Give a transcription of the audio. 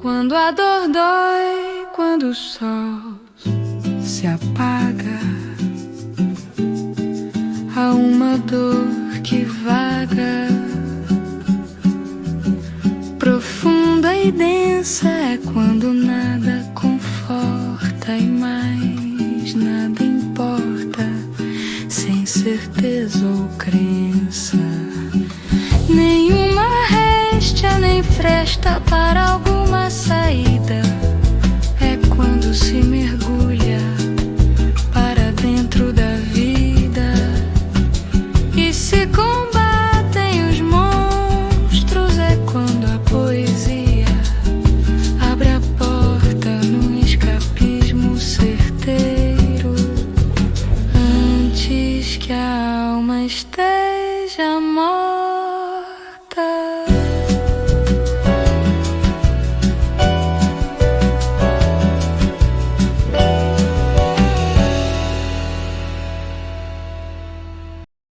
Quando a dor dói, quando o sol se apaga, há uma dor que vaga, profunda e densa. É quando nada conforta e mais nada importa, sem certeza ou crença. Nenhuma réstia nem fresta para alguma saída. É quando se